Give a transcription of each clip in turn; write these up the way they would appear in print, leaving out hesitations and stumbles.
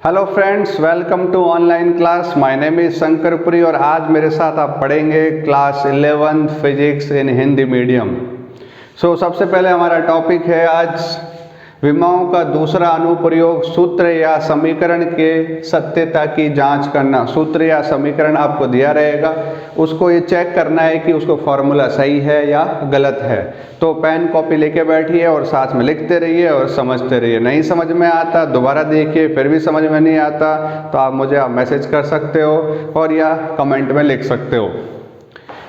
Hello friends, welcome to online class. My name is Shankarpuri और आज मेरे साथ आप पढ़ेंगे class 11 physics in Hindi medium. सबसे पहले हमारा टॉपिक है आज विमाओं का दूसरा अनुप्रयोग, सूत्र या समीकरण के सत्यता की जांच करना। सूत्र या समीकरण आपको दिया रहेगा, उसको ये चेक करना है कि उसको फॉर्मूला सही है या गलत है। तो पेन कॉपी लेके बैठिए और साथ में लिखते रहिए और समझते रहिए। नहीं समझ में आता दोबारा देखिए, फिर भी समझ में नहीं आता तो आप मुझे मैसेज कर सकते हो और या कमेंट में लिख सकते हो।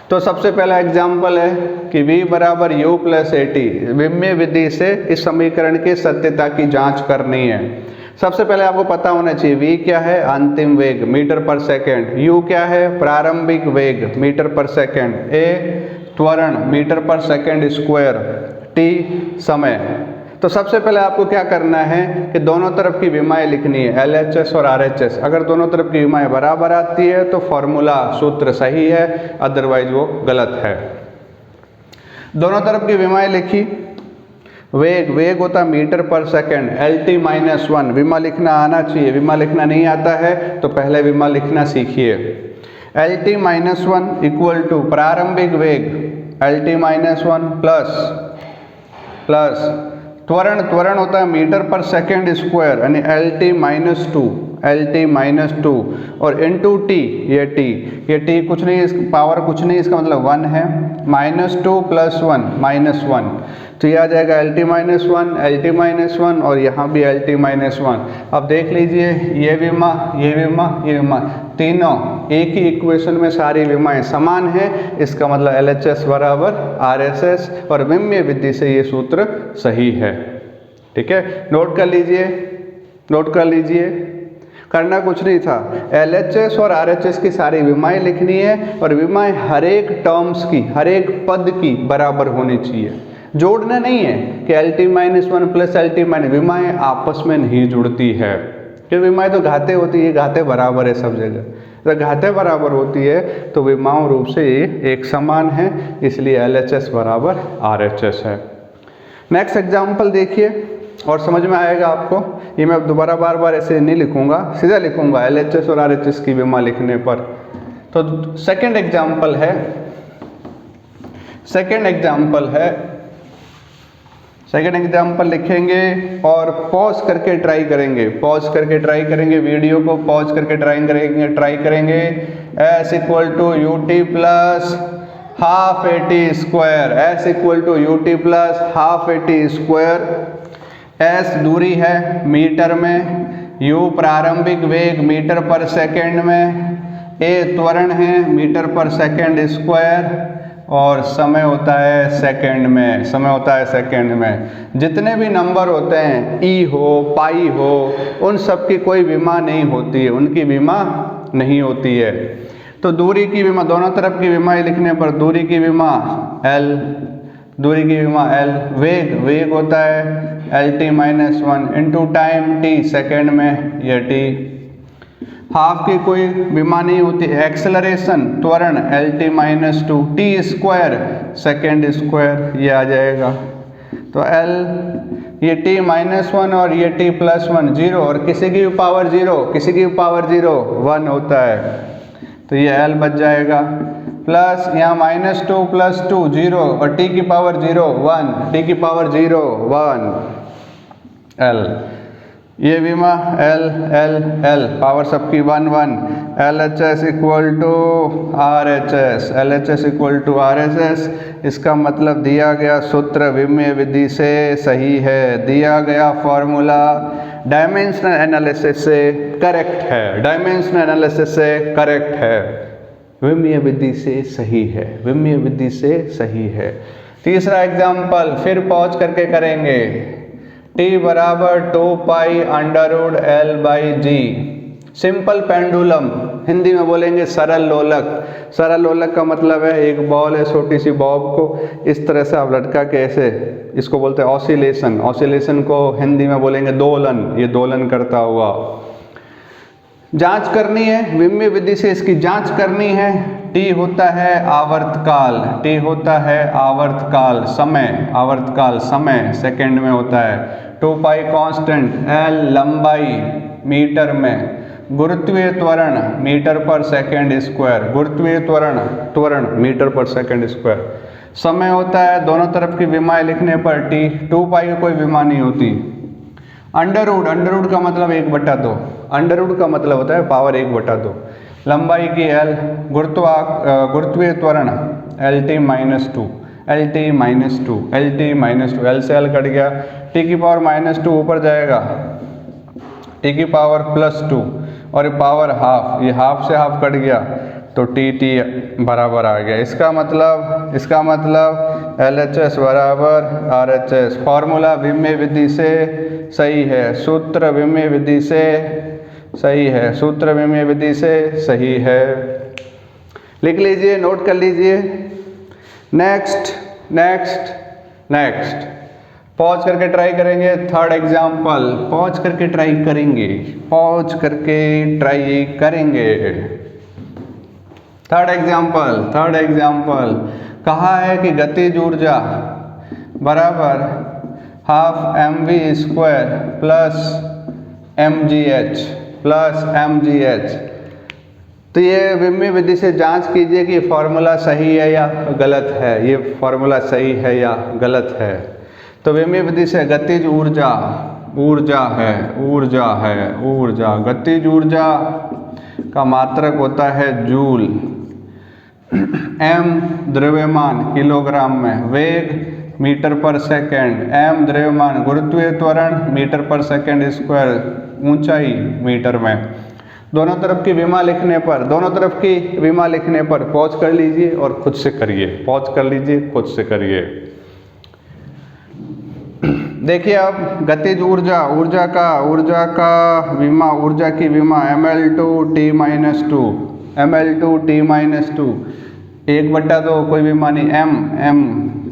तो सबसे पहला एग्जाम्पल है कि v बराबर u प्लस ए टी। विमीय विधि से इस समीकरण की सत्यता की जांच करनी है। सबसे पहले आपको पता होना चाहिए v क्या है, अंतिम वेग मीटर पर सेकेंड, u क्या है, प्रारंभिक वेग मीटर पर सेकेंड, a त्वरण मीटर पर सेकेंड स्क्वायर, t समय। तो सबसे पहले आपको क्या करना है कि दोनों तरफ की विमाएं लिखनी है, LHS और RHS। अगर दोनों तरफ की विमाएं बराबर आती है तो फॉर्मूला सूत्र सही है, अदरवाइज वो गलत है। दोनों तरफ की विमाएं लिखी। वेग होता मीटर पर सेकेंड, LT-1 विमा लिखना आना चाहिए। विमा लिखना नहीं आता है तो पहले विमा लिखना सीखिए। LT-1 इक्वल टू प्रारंभिक वेग LT-1 प्लस त्वरण होता है मीटर पर सेकेंड स्क्वायर यानी LT-2 और इनटू t, ये t कुछ नहीं, पावर कुछ नहीं, इसका मतलब 1 है। -2 + 1 तो ये आ जाएगा LT-1 और यहाँ भी LT-1। अब देख लीजिए ये विमा तीनों एक ही इक्वेशन में सारी विमाएं समान है, इसका मतलब LHS बराबर RHS और विमीय विधि से ये सूत्र सही है। ठीक है, नोट कर लीजिए। करना कुछ नहीं था, LHS और RHS की सारी विमाएं लिखनी है और विमाएं हर एक टर्म्स की, हर एक पद की बराबर होनी चाहिए। जोड़ना नहीं है कि LT-1 प्लस LT- विमाएं आपस में नहीं जुड़ती है, क्योंकि विमाएं तो घाते होती है, घाते बराबर है सब जगह। जब घाते बराबर होती है तो विमाओं रूप से ये एक समान है, इसलिए LHS बराबर RHS है। नेक्स्ट एग्जाम्पल देखिए और समझ में आएगा आपको। ये मैं दोबारा बार ऐसे नहीं लिखूंगा, सीधा लिखूंगा LHS और RHS की विमा लिखने पर। तो सेकंड एग्जाम्पल लिखेंगे और पॉज करके ट्राई करेंगे। वीडियो को पॉज करके ट्राई करेंगे। S equal to UT plus half AT square, S equal to UT plus half AT square. S दूरी है मीटर में, U प्रारंभिक वेग मीटर पर सेकेंड में, A त्वरण है मीटर पर सेकेंड स्क्वायर और समय होता है सेकेंड में। जितने भी नंबर होते हैं, E हो पाई हो, उन सब की कोई विमा नहीं होती है, उनकी विमा नहीं होती है। तो दूरी की विमा, दोनों तरफ की विमा लिखने पर दूरी की विमा L, वेग होता है LT-1 into time T second में, ये T। हाफ की कोई विमा नहीं होती। एक्सेलरेशन त्वरण LT-2 T square second square, ये आ जाएगा। तो L, ये T-1 और ये T+1 0 और किसी की भी पावर 0 1 होता है, तो ये L बच जाएगा। प्लस यहाँ -2 + 2 0 और T की पावर 0 1 L। ये विमा L पावर सबकी 1 LHS इक्वल टू RHS। इसका मतलब दिया गया सूत्र विमीय विधि से सही है, दिया गया फॉर्मूला डायमेंशनल एनालिसिस से करेक्ट है, विमीय विधि से सही है। तीसरा एग्जाम्पल फिर पॉज करके करेंगे। T बराबर 2π√L/G। सिंपल पेंडुलम, हिंदी में बोलेंगे सरल लोलक का मतलब है एक बॉल है, छोटी सी बॉब को इस तरह से आप लटका के ऐसे, इसको बोलते हैं ऑसिलेशन को हिंदी में बोलेंगे दोलन, ये दोलन करता हुआ। जांच करनी है, विमीय विधि से इसकी जांच करनी है। टी होता है आवर्तकाल, टी होता है आवर्तकाल समय सेकंड में होता है। 2 पाई कांस्टेंट, एल लंबाई मीटर में, गुरुत्वीय त्वरण मीटर पर सेकंड स्क्वायर, गुरुत्वीय त्वरण मीटर पर सेकंड स्क्वायर। समय होता है दोनों तरफ की विमाएं लिखने पर टी, 2 पाई की कोई विमा नहीं होती। अंडर रूट का मतलब 1/2, अंडर रूट का मतलब होता है पावर 1/2। लंबाई की एल, गुरुत्वीय त्वरण L T minus two, L से एल कट गया, टी की पावर -2 ऊपर जाएगा, टी की पावर +2 और पावर हाफ, ये हाफ से हाफ कट गया तो टी बराबर आ गया। इसका मतलब LHS बराबर RHS। फॉर्मूला विमीय विधि से सही है, सूत्र विमीय विधि से सही है, सूत्र विमीय विधि से सही है। लिख लीजिए, नोट कर लीजिए। नेक्स्ट पॉज करके ट्राई करेंगे। थर्ड एग्जाम्पल पॉज करके ट्राई करेंगे। थर्ड एग्जाम्पल कहा है कि गतिज ऊर्जा बराबर ½ mv² प्लस mgh। तो ये विमीय विधि से जांच कीजिए कि फॉर्मूला सही है या गलत है, ये फॉर्मूला सही है या गलत है। तो विमीय विधि से गतिज ऊर्जा है, गतिज ऊर्जा का मात्रक होता है जूल, m द्रव्यमान किलोग्राम में, वेग मीटर पर सेकंड, m द्रव्यमान, गुरुत्वीय त्वरण मीटर पर सेकंड स्क्वायर, ऊंचाई मीटर में। दोनों तरफ की विमा लिखने पर पॉज कर लीजिए और खुद से करिए। देखिए अब गतिज ऊर्जा की विमा ml2T-2, 1/2 कोई विमा नहीं,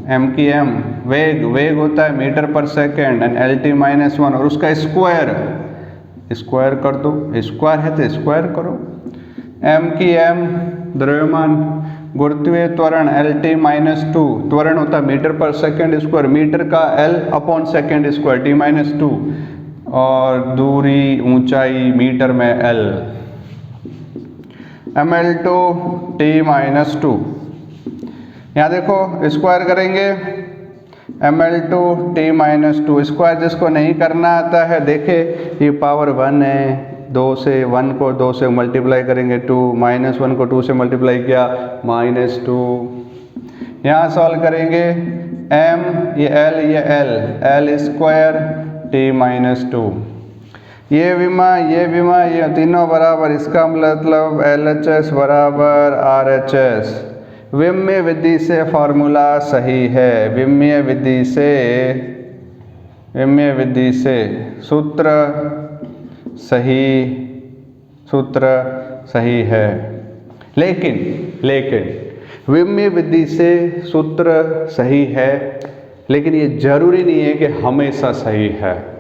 m की m, वेग होता है मीटर पर सेकेंड एंड LT-1 और उसका स्क्वायर कर दो, स्क्वायर है तो स्क्वायर करो। m की m द्रव्यमान, गुरुत्वीय त्वरण LT-2, त्वरण होता है मीटर पर सेकेंड स्क्वायर, मीटर का L/सेकेंड स्क्वायर T-2 और दूरी ऊंचाई मीटर में L। ml2T-2, यहाँ देखो स्क्वायर करेंगे, ml2T-2 स्क्वायर जिसको नहीं करना आता है देखे ये पावर 1 है, 1 को 2 से मल्टीप्लाई करेंगे 2, -1 को 2 से मल्टीप्लाई किया -2। यहाँ सॉल्व करेंगे m ये L स्क्वायर T-2, ये विमा ये तीनों बराबर, इसका मतलब LHS बराबर RHS। विमीय विधि से फॉर्मूला सही है, विमीय विधि से सूत्र सही है। लेकिन विमीय विधि से सूत्र सही है, लेकिन ये जरूरी नहीं है कि हमेशा सही है।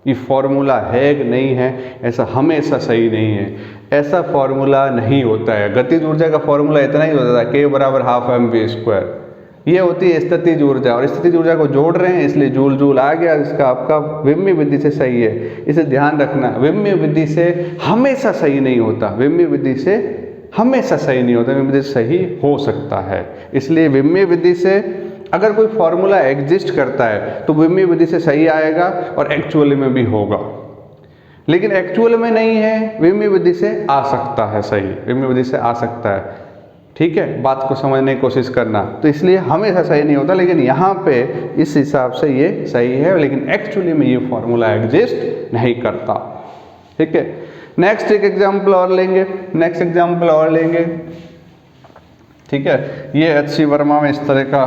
ये फॉर्मूला है कि नहीं है, ऐसा हमेशा सही नहीं है, ऐसा फॉर्मूला नहीं होता है। गतिज ऊर्जा का फॉर्मूला इतना ही होता है K बराबर ½ mv²। ये होती है स्थितिज ऊर्जा, और स्थितिज ऊर्जा को जोड़ रहे हैं इसलिए जूल आ गया, इसका आपका विमीय विधि से सही है, इसे ध्यान रखना। विमीय विधि से हमेशा सही नहीं होता, विमीय विधि से सही हो सकता है। इसलिए विमीय विधि से अगर कोई फॉर्मूला एग्जिस्ट करता है तो विमीय विधि से सही आएगा और एक्चुअली में भी होगा, लेकिन एक्चुअल में नहीं है, विमीय विधि से आ सकता है सही, विमीय विधि से आ सकता है। ठीक है, बात को समझने की कोशिश करना। तो इसलिए हमेशा सही नहीं होता, लेकिन यहाँ पे इस हिसाब से ये सही है, लेकिन एक्चुअली में ये फॉर्मूला एग्जिस्ट नहीं करता। ठीक है, नेक्स्ट एक एग्जाम्पल और लेंगे। ठीक है, ये HC वर्मा में इस तरह का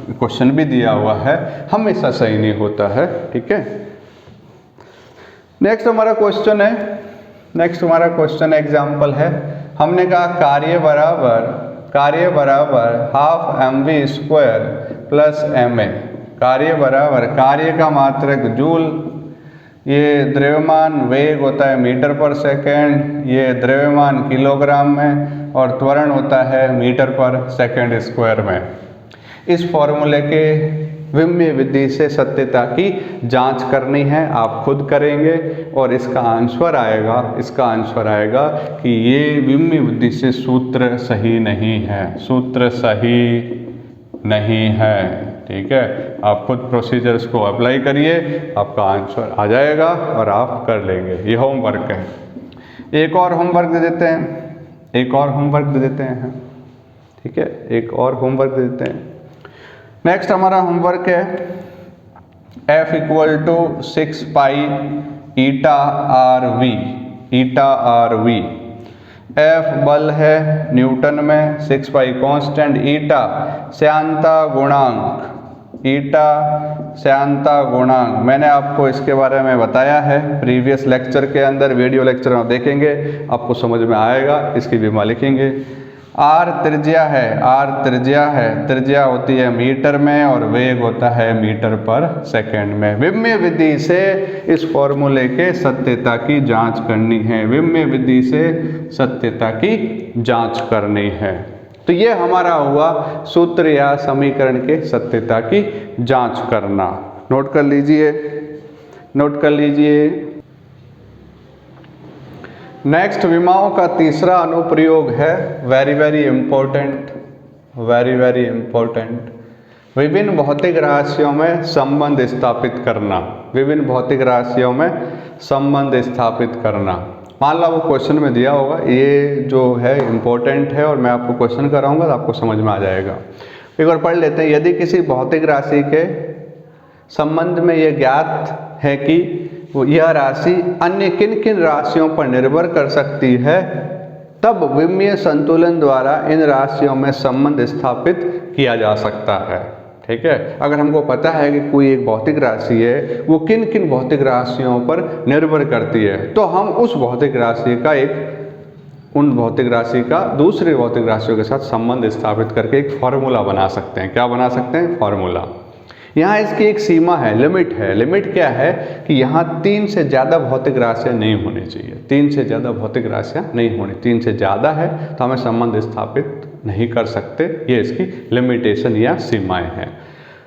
क्वेश्चन भी दिया हुआ है, हमेशा सही नहीं होता है। ठीक है, नेक्स्ट हमारा क्वेश्चन है एग्जाम्पल है। हमने कहा कार्य बराबर ½ mv² प्लस ma। कार्य का मात्रक जूल, ये द्रव्यमान, वेग होता है मीटर पर सेकेंड, ये द्रव्यमान किलोग्राम में, और त्वरण होता है मीटर पर सेकंड स्क्वायर में। इस फॉर्मूले के विम्य विधि से सत्यता की जांच करनी है, आप खुद करेंगे और इसका आंसर आएगा कि ये विम्य विधि से सूत्र सही नहीं है, सूत्र सही नहीं है। ठीक है, आप खुद प्रोसीजर्स को अप्लाई करिए, आपका आंसर आ जाएगा और आप कर लेंगे। ये होमवर्क है। एक और होमवर्क दे देते हैं, ठीक है, एक और होमवर्क दे देते हैं। नेक्स्ट हमारा होमवर्क है F = 6 pi eta r v. F बल है न्यूटन में, 6 पाई कांस्टेंट, ईटा श्यानता गुणांक। मैंने आपको इसके बारे में बताया है प्रीवियस लेक्चर के अंदर, वीडियो लेक्चर में देखेंगे आपको समझ में आएगा। इसकी विमा लिखेंगे। आर त्रिज्या है, त्रिज्या होती है मीटर में और वेग होता है मीटर पर सेकंड में। विम्य विधि से इस फॉर्मूले के सत्यता की जांच करनी है, तो ये हमारा हुआ सूत्र या समीकरण के सत्यता की जांच करना। नोट कर लीजिए। नेक्स्ट विमाओं का तीसरा अनुप्रयोग है वेरी इंपॉर्टेंट, विभिन्न भौतिक राशियों में संबंध स्थापित करना। मान लो वो क्वेश्चन में दिया होगा, ये जो है इम्पोर्टेंट है और मैं आपको क्वेश्चन कराऊंगा तो आपको समझ में आ जाएगा। एक बार पढ़ लेते हैं। यदि किसी भौतिक राशि के संबंध में ये ज्ञात है कि यह राशि अन्य किन किन राशियों पर निर्भर कर सकती है, तब विमीय संतुलन द्वारा इन राशियों में संबंध स्थापित किया जा सकता है। ठीक है, अगर हमको पता है कि कोई एक भौतिक राशि है, वो किन किन भौतिक राशियों पर निर्भर करती है, तो हम उस भौतिक राशि का दूसरी भौतिक राशियों के साथ संबंध स्थापित करके एक फॉर्मूला बना सकते हैं। क्या बना सकते हैं? फॉर्मूला। यहाँ इसकी एक सीमा है, लिमिट है। लिमिट क्या है कि यहाँ 3 से ज़्यादा भौतिक राशियाँ नहीं होनी चाहिए। 3 से ज़्यादा भौतिक राशियाँ नहीं होनी, 3 से ज़्यादा है तो हमें संबंध स्थापित नहीं कर सकते। ये इसकी लिमिटेशन या सीमाएं हैं।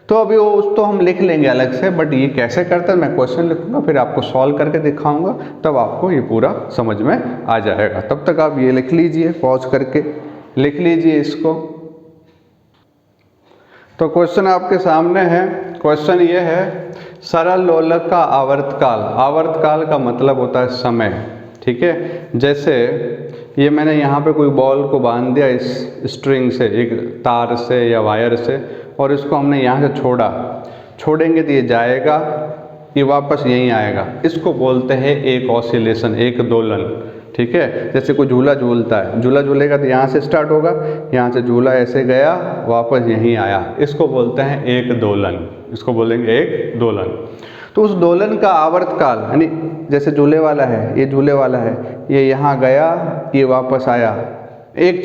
तो अभी वो तो हम लिख लेंगे अलग से, बट ये कैसे करते हैं मैं क्वेश्चन लिखूंगा, फिर आपको सॉल्व करके दिखाऊंगा, तब आपको ये पूरा समझ में आ जाएगा। तब तक आप ये लिख लीजिए, पॉज करके लिख लीजिए इसको। तो क्वेश्चन आपके सामने है। क्वेश्चन ये है, सरल लोलक का आवर्तकाल। आवर्तकाल का मतलब होता है समय। ठीक है, जैसे ये मैंने यहाँ पे कोई बॉल को बांध दिया इस स्ट्रिंग से, एक तार से या वायर से, और इसको हमने यहाँ से छोड़ेंगे तो ये जाएगा, ये वापस यहीं आएगा। इसको बोलते हैं एक ऑसिलेशन, एक दोलन। ठीक है, जैसे कोई झूला झूलता है, झूला झूलेगा तो यहाँ से स्टार्ट होगा, यहाँ से झूला ऐसे गया, वापस यहीं आया, इसको बोलते हैं एक दोलन। इसको बोलेंगे एक दोलन। तो उस दोलन का आवर्तकाल, यानी जैसे झूले वाला है, ये झूले वाला है, ये यहाँ गया, ये वापस आया, एक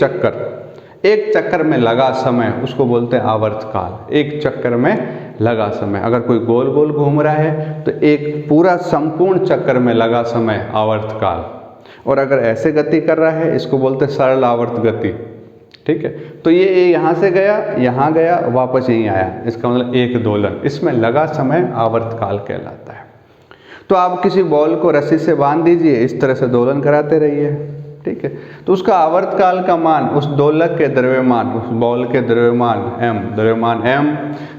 चक्कर में लगा समय, उसको बोलते हैं आवर्तकाल। एक चक्कर में लगा समय। अगर कोई गोल गोल घूम रहा है तो एक पूरा संपूर्ण चक्कर में लगा समय आवर्तकाल। और अगर ऐसे गति कर रहा है, इसको बोलते हैं सरल आवर्त गति। ठीक है, तो ये यहाँ से गया, यहाँ गया, वापस यहीं आया, इसका मतलब एक दोलन। इसमें लगा समय आवर्तकाल कहलाता है। तो आप किसी बॉल को रस्सी से बांध दीजिए, इस तरह से दोलन कराते रहिए। ठीक है, तो उसका आवर्तकाल का मान, उस दोलक के द्रव्यमान, उस बॉल के द्रव्यमान m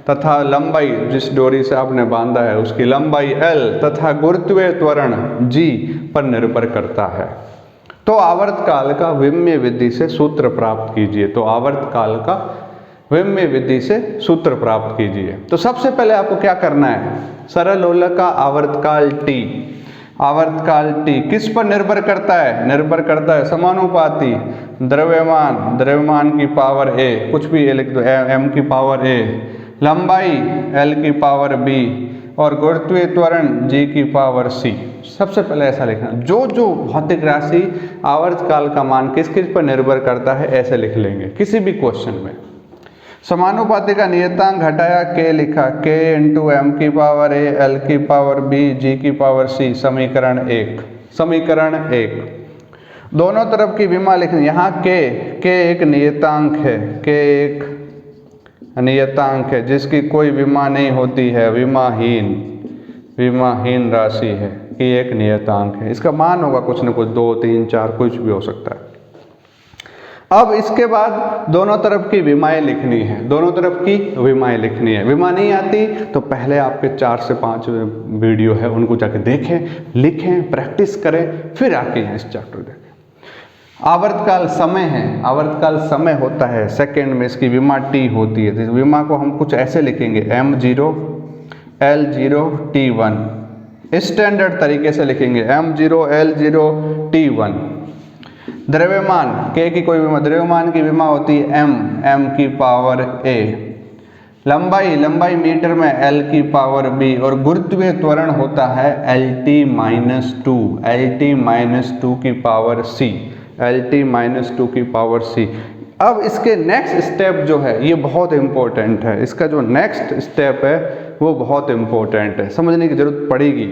तथा लंबाई, जिस डोरी से आपने बांधा है उसकी लंबाई l तथा गुरुत्वीय त्वरण g पर निर्भर करता है। तो आवर्तकाल का विम्य विधि से सूत्र प्राप्त कीजिए। तो आवर्तकाल का विम्य विधि से सूत्र प्राप्त कीजिए। तो सबसे पहले आपको क्या करना है, सरल लोलक का आवर्तकाल t। आवर्तकाल t किस पर निर्भर करता है? निर्भर करता है समानुपाती द्रव्यमान की पावर a, कुछ भी लिख दो, m की पावर a, लंबाई l की पावर b और गुरुत्वीय त्वरण g की पावर c। सबसे पहले ऐसा लिखना, जो जो भौतिक राशि आवर्तकाल का मान किस किस पर निर्भर करता है ऐसे लिख लेंगे किसी भी क्वेश्चन में। समानुपाती का नियतांक घटाया k लिखा, k इंटू एम की पावर a, l की पावर b, g की पावर c, समीकरण 1। दोनों तरफ की विमा लिखनी, यहाँ k एक नियतांक है, के एक नियतांक है जिसकी कोई विमा नहीं होती है, विमाहीन राशि है, कि एक नियतांक है। इसका मान होगा कुछ न कुछ 2, 3, 4 कुछ भी हो सकता है। अब इसके बाद दोनों तरफ की विमाएं लिखनी है, दोनों तरफ की विमाएं लिखनी है। विमा नहीं आती तो पहले आपके 4 से 5 वीडियो है उनको जाके देखें, लिखें, प्रैक्टिस करें, फिर आके यहाँ इस चैप्टर देखें। आवर्तकाल समय है, आवर्तकाल समय होता है सेकंड में, इसकी विमा टी होती है। तो विमा को हम कुछ ऐसे लिखेंगे m0 L0 T1, स्टैंडर्ड तरीके से लिखेंगे m0 L0 T1। द्रव्यमान के की कोई विमा, द्रव्यमान की विमा होती है m की पावर a। लंबाई मीटर में l की पावर b, और गुरुत्वीय त्वरण होता है LT-2 की पावर c, LT-2 की पावर c। अब इसके नेक्स्ट स्टेप जो है ये बहुत इंपॉर्टेंट है, इसका जो नेक्स्ट स्टेप है वो बहुत इंपॉर्टेंट है, समझने की जरूरत पड़ेगी।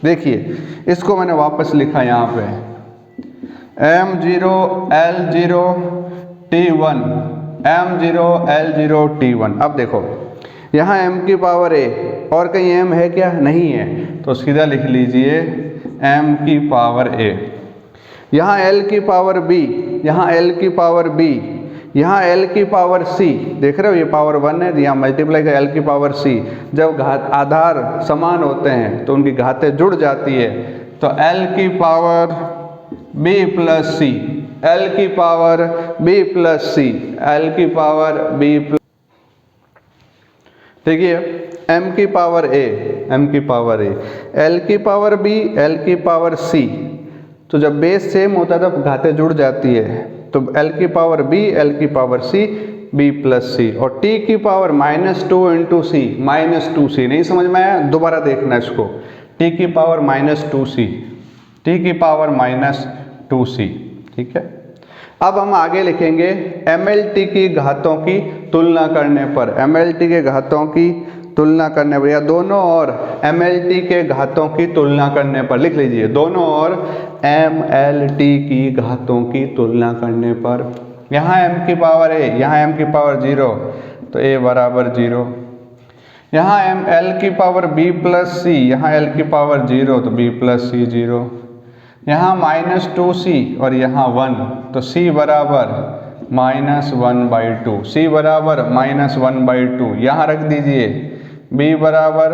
देखिए इसको मैंने वापस लिखा यहाँ पे m0 L0 T1, m0 L0 T1। अब देखो यहाँ m की पावर a, और कहीं m है क्या? नहीं है, तो सीधा लिख लीजिए m की पावर a। यहाँ l की पावर b, यहाँ l की पावर b, यहाँ l की पावर c, देख रहे हो ये पावर 1 है, यहाँ मल्टीप्लाई का l की पावर c। जब आधार समान होते हैं तो उनकी घातें जुड़ जाती है, तो l की power b plus c, l की power b plus c, l की पावर b प्लस, देखिए m की पावर a, m की पावर a, l की पावर b, l की पावर c। तो जब बेस सेम होता है तब घातें जुड़ जाती है, तो l की पावर b, l की power c, b plus c। और t की पावर -2 इंटू c, -2c। नहीं समझ में आया? दोबारा देखना इसको, t की पावर -2c, t की पावर -2c, ठीक है। अब हम आगे लिखेंगे MLT की घातों की तुलना करने पर, MLT के घातों की तुलना करने पर, या दोनों और MLT के घातों की तुलना करने पर, लिख लीजिए दोनों और MLT की घातों की तुलना करने पर। यहाँ m की पावर a, यहाँ m की पावर 0, तो a बराबर 0। यहाँ l की पावर b प्लस c, यहाँ l की पावर 0, तो b प्लस c 0। यहाँ -2c और यहाँ 1, तो c बराबर -1/2, c बराबर -1/2। यहाँ रख दीजिए b बराबर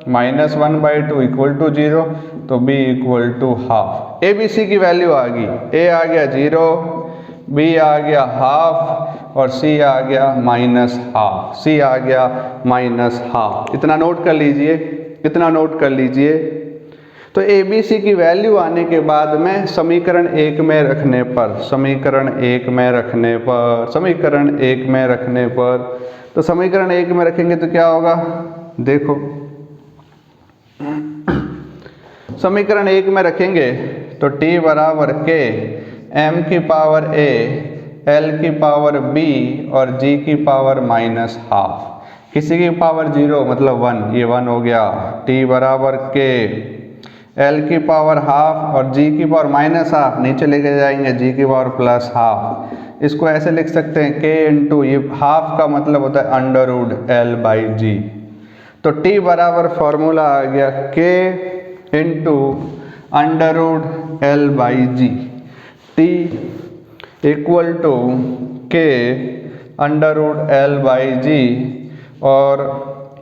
-1/2 इक्वल टू 0, तो b equal to half. A b c की वैल्यू आ गई, a आ गया 0, b आ गया हाफ, और c आ गया -हाफ, c आ गया -हाफ। इतना नोट कर लीजिए, इतना नोट कर लीजिए। तो ए बी सी की वैल्यू आने के बाद में समीकरण 1 में रखने पर, समीकरण 1 में रखने पर, समीकरण 1 में रखने पर, तो समीकरण 1 में रखेंगे तो क्या होगा? देखो समीकरण 1 में रखेंगे तो t बराबर k, m की पावर a, l की पावर b और g की पावर -हाफ। किसी की पावर 0 मतलब 1, ये 1 हो गया। t बराबर k, l की पावर हाफ और g की पावर -हाफ, नीचे लेके जाएंगे g की पावर प्लस हाफ। इसको ऐसे लिख सकते हैं k इंटू, ये हाफ का मतलब होता है √L/g। तो t बराबर फॉर्मूला आ गया k into √L/g, t equal to k √L/g। और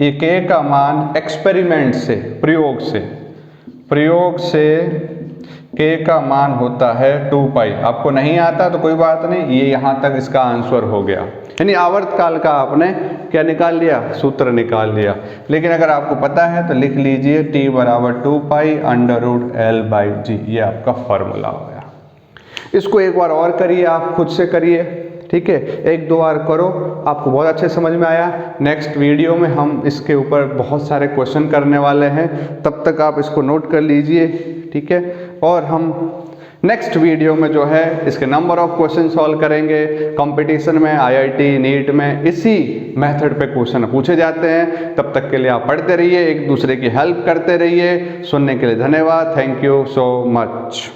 ये k का मान एक्सपेरिमेंट से, प्रयोग से k का मान होता है 2 पाई। आपको नहीं आता तो कोई बात नहीं, ये यहाँ तक इसका आंसर हो गया। यानी आवर्तकाल का आपने क्या निकाल लिया? सूत्र निकाल लिया। लेकिन अगर आपको पता है तो लिख लीजिए t बराबर 2 पाई √L/g, ये आपका फॉर्मूला हो गया। इसको एक बार और करिए, आप खुद से करिए, ठीक है, 1-2 बार करो, आपको बहुत अच्छे समझ में आया। नेक्स्ट वीडियो में हम इसके ऊपर बहुत सारे क्वेश्चन करने वाले हैं, तब तक आप इसको नोट कर लीजिए, ठीक है। और हम नेक्स्ट वीडियो में जो है इसके नंबर ऑफ क्वेश्चन सॉल्व करेंगे। कंपटीशन में, IIT, नीट में इसी मेथड पे क्वेश्चन पूछे जाते हैं। तब तक के लिए आप पढ़ते रहिए, एक दूसरे की हेल्प करते रहिए। सुनने के लिए धन्यवाद। Thank you so much.